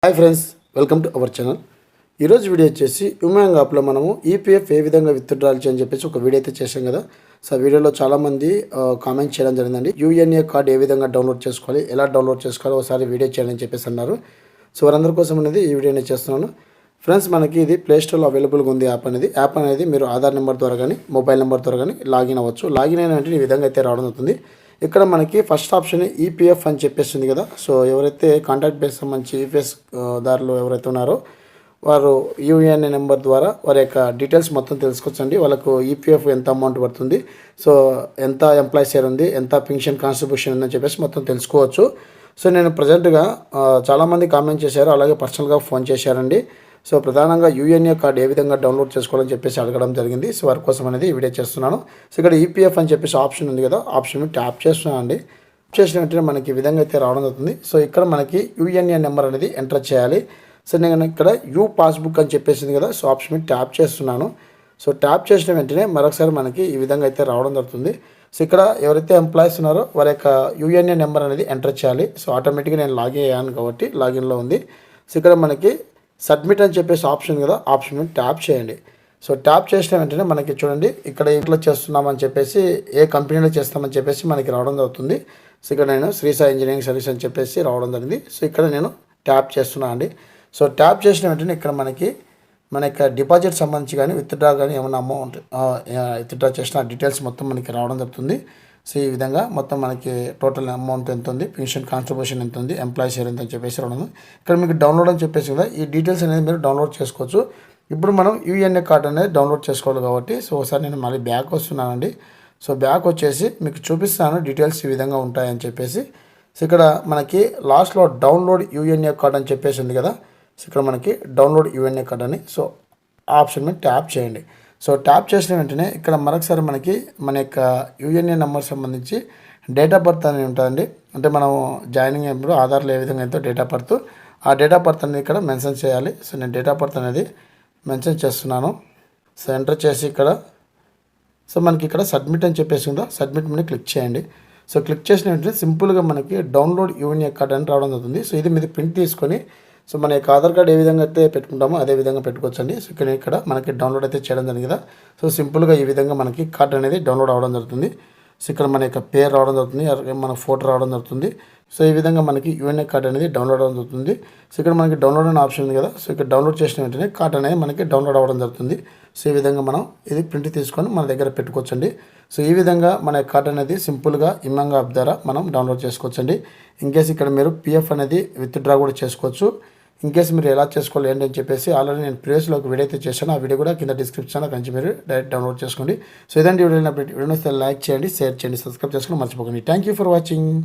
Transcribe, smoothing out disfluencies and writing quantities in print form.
Hi friends, welcome to our channel. ఈరోజు video వచ్చేసి ఉమాంగ్ యాప్లో మనము ఈపీఎఫ్ ఏ విధంగా విత్డ్రాల్ చేయని చెప్పేసి ఒక వీడియో అయితే చేశాం కదా. సో వీడియోలో చాలామంది కామెంట్ చేయడం జరిగిందండి. యూఎన్ఏ కార్డ్ ఏ విధంగా డౌన్లోడ్ చేసుకోవాలి, ఎలా డౌన్లోడ్ చేసుకోవాలి ఒకసారి వీడియో చేయాలని చెప్పేసి అన్నారు. సో వారందరి కోసం అనేది ఈ వీడియోని చేస్తున్నాను. ఫ్రెండ్స్, మనకి ఇది ప్లేస్టోర్లో అవైలబుల్గా ఉంది. యాప్ అనేది మీరు ఆధార్ నెంబర్ ద్వారా కానీ మొబైల్ నెంబర్ ద్వారా కానీ లాగిన్ అవ్వచ్చు. లాగిన్ అయిన వెంటనే ఈ విధంగా అయితే రావడం అవుతుంది. ఇక్కడ మనకి ఫస్ట్ ఆప్షన్ ఈపీఎఫ్ అని చెప్పేసి ఉంది కదా. సో ఎవరైతే కాంటాక్ట్ బేస్ సంబంధించి ఈపీఎఫ్ దారిలో ఎవరైతే ఉన్నారో వారు యూఏఎన్ నెంబర్ ద్వారా వారి యొక్క డీటెయిల్స్ మొత్తం తెలుసుకోవచ్చండి. వాళ్ళకు ఈపీఎఫ్ ఎంత అమౌంట్ పడుతుంది, సో ఎంత ఎంప్లాయీ షేర్ ఉంది, ఎంత పెన్షన్ కాంట్రిబ్యూషన్ ఉందని చెప్పేసి మొత్తం తెలుసుకోవచ్చు. సో నేను ప్రజెంట్గా చాలామంది కామెంట్ చేశారు, అలాగే పర్సనల్గా ఫోన్ చేశారండి. సో ప్రధానంగా యూఎన్ఏ కార్డ్ ఏ విధంగా డౌన్లోడ్ చేసుకోవాలని చెప్పేసి అడగడం జరిగింది. సో వారి కోసం అనేది ఈ వీడియో చేస్తున్నాను. సో ఇక్కడ ఈపీఎఫ్ అని చెప్పేసి ఆప్షన్ ఉంది కదా, ఆప్షన్ ట్యాప్ చేస్తున్నాను అండి. చేసిన వెంటనే మనకి ఈ విధంగా అయితే రావడం అవుతుంది. సో ఇక్కడ మనకి యూఎన్ఏ నెంబర్ అనేది ఎంటర్ చేయాలి. సో నేను ఇక్కడ యూ పాస్బుక్ అని చెప్పేసింది కదా, సో ఆప్షన్ ట్యాప్ చేస్తున్నాను. సో ట్యాప్ చేసిన వెంటనే మరొకసారి మనకి ఈ విధంగా అయితే రావడం జరుగుతుంది. సో ఇక్కడ ఎవరైతే ఎంప్లాయీస్ ఉన్నారో వారి యొక్క యూఎన్ఏ నెంబర్ అనేది ఎంటర్ చేయాలి. సో ఆటోమేటిక్గా నేను లాగిన్ అయ్యాను కాబట్టి లాగిన్లో ఉంది. సో ఇక్కడ మనకి సబ్మిట్ అని చెప్పేసి ఆప్షన్ కదా, ఆప్షన్ ట్యాప్ చేయండి. సో ట్యాప్ చేసిన వెంటనే మనకి చూడండి ఇక్కడ ఇంట్లో చేస్తున్నామని చెప్పేసి ఏ కంపెనీలో చేస్తామని చెప్పేసి మనకి రావడం జరుగుతుంది. సో ఇక్కడ నేను శ్రీ సాయి ఇంజనీరింగ్ సర్వీస్ అని చెప్పేసి రావడం జరిగింది. సో ఇక్కడ నేను ట్యాప్ చేస్తున్నాను అండి. సో ట్యాప్ చేసిన వెంటనే ఇక్కడ మనకి మన యొక్క డిపాజిట్ సంబంధించి కానీ విత్డ్రా కానీ ఏమైనా అమౌంట్ విత్డ్రా చేసిన డీటెయిల్స్ మొత్తం మనకి రావడం జరుగుతుంది. సో ఈ విధంగా మొత్తం మనకి టోటల్ అమౌంట్ ఎంత ఉంది, పెన్షన్ కాంట్రిబ్యూషన్ ఎంత ఉంది, ఎంప్లాయీ షేర్ ఎంత అని చెప్పేసి రావడం. ఇక్కడ మీకు డౌన్లోడ్ అని చెప్పేసి కదా, ఈ డీటెయిల్స్ అనేది మీరు డౌన్లోడ్ చేసుకోవచ్చు. ఇప్పుడు మనం యూఎన్ఏ కార్డ్ అనేది డౌన్లోడ్ చేసుకోవాలి కాబట్టి సో ఒకసారి నేను మళ్ళీ బ్యాక్ వస్తున్నానండి. సో బ్యాక్ వచ్చేసి మీకు చూపిస్తాను డీటెయిల్స్ ఈ విధంగా ఉంటాయని చెప్పేసి. సో ఇక్కడ మనకి లాస్ట్లో డౌన్లోడ్ యూఎన్ఏ కార్డ్ అని చెప్పేసి ఉంది కదా. సో ఇక్కడ మనకి డౌన్లోడ్ యూఎన్ఏ కార్డ్ అని సో ఆప్షన్ మీద ట్యాప్ చేయండి. సో ట్యాప్ చేసిన వెంటనే ఇక్కడ మరొకసారి మనకి మన యొక్క యూఎన్ఏ నెంబర్ సంబంధించి డేట్ ఆఫ్ బర్త్ అనేది ఉంటుందండి. అంటే మనం జాయినింగ్ అయినప్పుడు ఆధార్లో ఏ విధంగా ఎంతో డేట్ ఆఫ్ బర్త్, ఆ డేట్ ఆఫ్ బర్త్ అనేది ఇక్కడ మెన్షన్ చేయాలి. సో నేను డేట్ ఆఫ్ బర్త్ అనేది మెన్షన్ చేస్తున్నాను. సో ఎంటర్ చేసి ఇక్కడ సో మనకి ఇక్కడ సబ్మిట్ అని చెప్పేసి ఉందా, సబ్మిట్ మీద క్లిక్ చేయండి. సో క్లిక్ చేసిన వెంటనే సింపుల్గా మనకి డౌన్లోడ్ యూఎన్ఏ కార్డ్ అని రావడం జరుగుతుంది. సో ఇది మీరు ప్రింట్ తీసుకొని సో మన యొక్క ఆధార్ కార్డ్ ఏ విధంగా అయితే పెట్టుకుంటామో అదే విధంగా పెట్టుకోవచ్చండి. సో ఇక్కడ మనకి డౌన్లోడ్ అయితే చేయడం జరిగింది కదా. సో సింపుల్గా ఈ విధంగా మనకి కార్డ్ అనేది డౌన్లోడ్ అవ్వడం జరుగుతుంది. సో ఇక్కడ మన యొక్క పేరు రావడం జరుగుతుంది, మన ఫోటో రావడం జరుగుతుంది. సో ఈ విధంగా మనకి యూఎన్ఏ కార్డ్ అనేది డౌన్లోడ్ అవ్వడం జరుగుతుంది. సో ఇక్కడ మనకి డౌన్లోడ్ అనే ఆప్షన్ ఉంది కదా. సో ఇక్కడ డౌన్లోడ్ చేసిన వెంటనే కార్డ్ అనేది మనకి డౌన్లోడ్ అవ్వడం జరుగుతుంది. సో ఈ విధంగా మనం ఇది ప్రింట్ తీసుకొని మన దగ్గర పెట్టుకోవచ్చండి. సో ఈ విధంగా మన కార్డ్ అనేది సింపుల్గా ఉమాంగ్ యాప్ ద్వారా మనం డౌన్లోడ్ చేసుకోవచ్చండి. ఇన్కేస్ ఇక్కడ మీరు పిఎఫ్ అనేది విత్డ్రా కూడా చేసుకోవచ్చు. ఇన్కేస్ మీరు ఎలా చేసుకోవాలి ఏంటని చెప్పేసి ఆల్రెడీ నేను ప్రీవియస్లో ఒక వీడియో అయితే చేశాను. ఆ వీడియో కూడా కింద డిస్క్రిప్షన్లో కంచి మీరు డైరెక్ట్ డౌన్లోడ్ చేసుకోండి. సో ఇదండి వీడియో లైక్ చేయండి, షేర్ చేయండి, సబ్స్క్రైబ్ చేసుకుని మర్చిపోకండి. Thank you for watching.